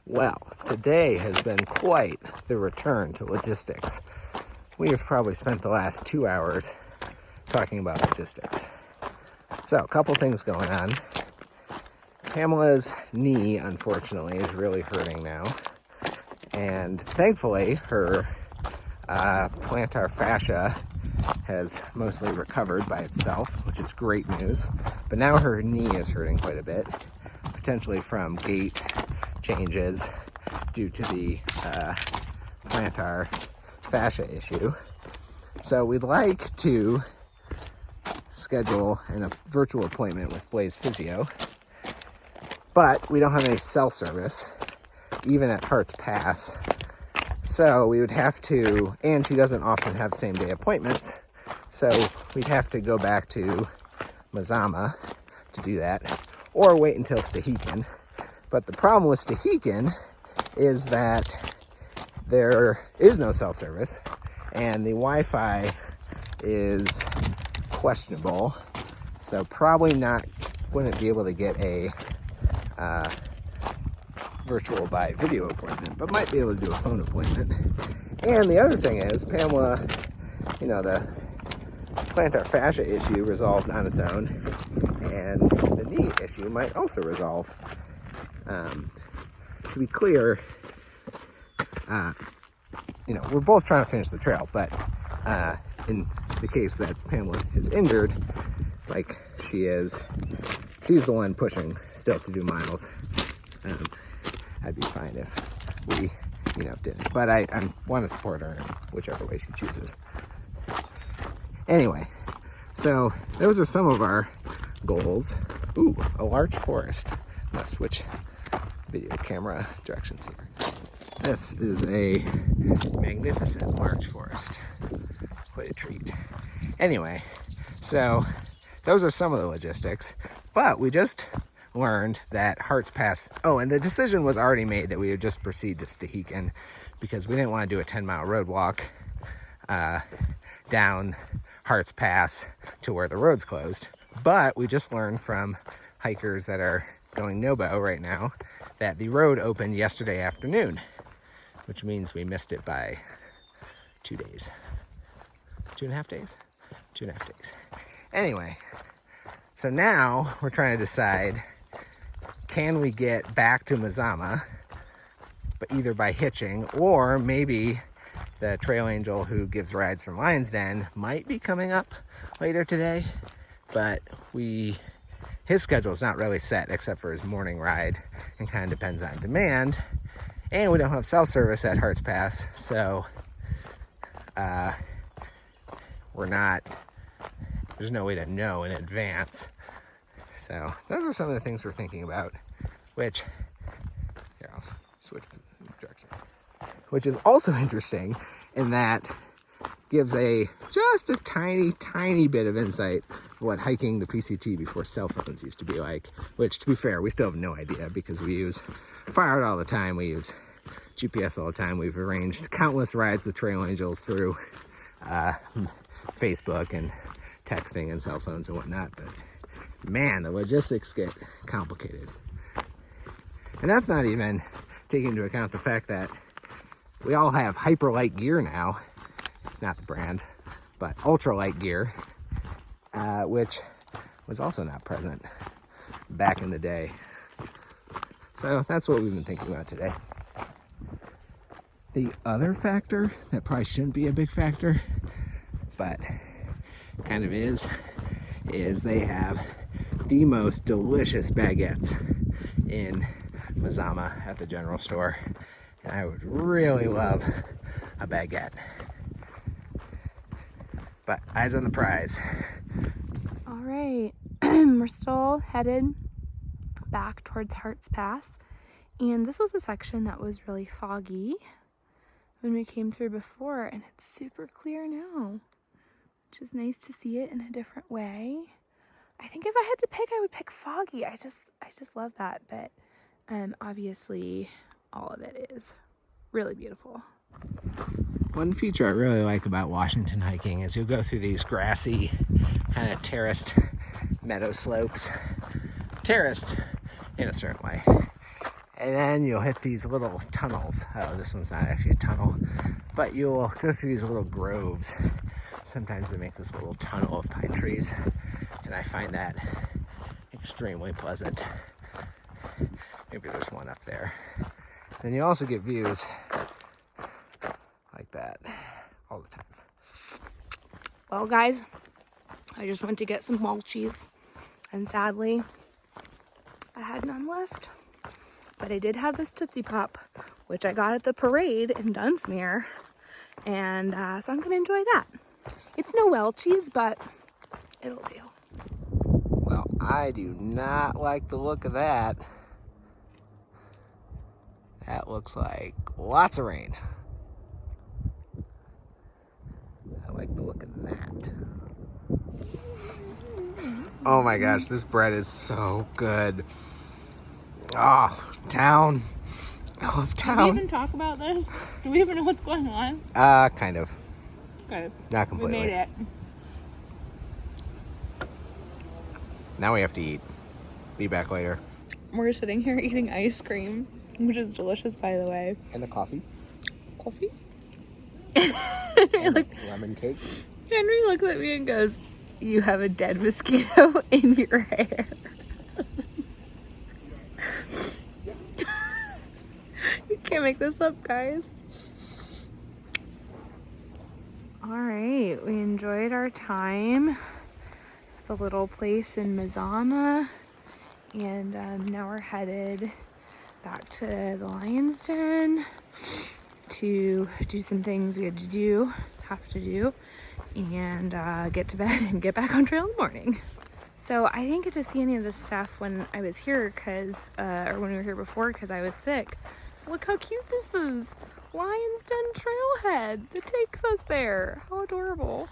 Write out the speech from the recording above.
Well, today has been quite the return to logistics. We have probably spent the last 2 hours talking about logistics. So, a couple things going on. Pamela's knee, unfortunately, is really hurting now. And thankfully, her plantar fascia has mostly recovered by itself, which is great news. But now her knee is hurting quite a bit, potentially from gait changes due to the plantar fascia issue. So we'd like to schedule a virtual appointment with Blaze Physio, but we don't have any cell service, even at Hart's Pass. So we would have to, and she doesn't often have same-day appointments, so we'd have to go back to Mazama to do that, or wait until Stehekin. But the problem with Stehekin is that there is no cell service, and the Wi-Fi is questionable, so probably wouldn't be able to get a virtual by video appointment, but might be able to do a phone appointment. And the other thing is, Pamela, the plantar fascia issue resolved on its own, and the knee issue might also resolve. To be clear, we're both trying to finish the trail, but in the case that Pamela is injured, like she is, she's the one pushing still to do miles. I'd be fine if we, didn't. But I want to support her in whichever way she chooses. Anyway, so those are some of our goals. Ooh, a large forest. I'm going to switch video camera directions here. This is a magnificent large forest. Quite a treat. Anyway, so those are some of the logistics, but we just learned that Hart's Pass, and the decision was already made that we would just proceed to Stehekin because we didn't want to do a 10-mile road walk down Hart's Pass to where the road's closed. But we just learned from hikers that are going Nobo right now that the road opened yesterday afternoon, which means we missed it by 2 days. 2.5 days? 2.5 days. Anyway, so now we're trying to decide, can we get back to Mazama, but either by hitching, or maybe the trail angel who gives rides from Lion's Den might be coming up later today, but his schedule is not really set except for his morning ride and kind of depends on demand. And we don't have cell service at Hart's Pass, so there's no way to know in advance. So those are some of the things we're thinking about, which, here, I'll switch direction, which is also interesting in that gives just a tiny bit of insight of what hiking the PCT before cell phones used to be like, which, to be fair, we still have no idea because we use Fire all the time, we use GPS all the time, we've arranged countless rides with trail angels through Facebook and texting and cell phones and whatnot, but man, the logistics get complicated. And that's not even taking into account the fact that we all have hyper-light gear now, not the brand, but ultra-light gear, which was also not present back in the day. So that's what we've been thinking about today. The other factor that probably shouldn't be a big factor, but kind of is they have the most delicious baguettes in Mazama at the general store. And I would really love a baguette. But eyes on the prize. All right, we're still headed back towards Hart's Pass. And this was a section that was really foggy when we came through before, and it's super clear now, which is nice to see it in a different way. I think if I had to pick, I would pick foggy. I just love that, but obviously all of it is really beautiful. One feature I really like about Washington hiking is you'll go through these grassy, kind of terraced meadow slopes. Terraced in a certain way. And then you'll hit these little tunnels. Oh, this one's not actually a tunnel, but you'll go through these little groves. Sometimes they make this little tunnel of pine trees, and I find that extremely pleasant. Maybe there's one up there. Then you also get views like that all the time. Well, guys, I just went to get some Welchies, and sadly, I had none left. But I did have this Tootsie Pop, which I got at the parade in Dunsmuir, and so I'm gonna enjoy that. It's no Welchies, but it'll do. Well, I do not like the look of that. That looks like lots of rain. I like the look of that. Oh my gosh, this bread is so good. Oh, town. I love town. Did we even talk about this? Do we even know what's going on? Kind of. Okay. Not completely. We made it. Now we have to eat. Be back later. We're sitting here eating ice cream, which is delicious, by the way. And a coffee. Coffee? And a lemon cake. Henry looks at me and goes, "You have a dead mosquito in your hair." You can't make this up, guys. All right, we enjoyed our time at the little place in Mazama, and now we're headed back to the Lion's Den to do some things we have to do, and get to bed and get back on trail in the morning. So I didn't get to see any of this stuff when I was here or when we were here before because I was sick. Look how cute this is. Lion's Den trailhead that takes us there. How adorable.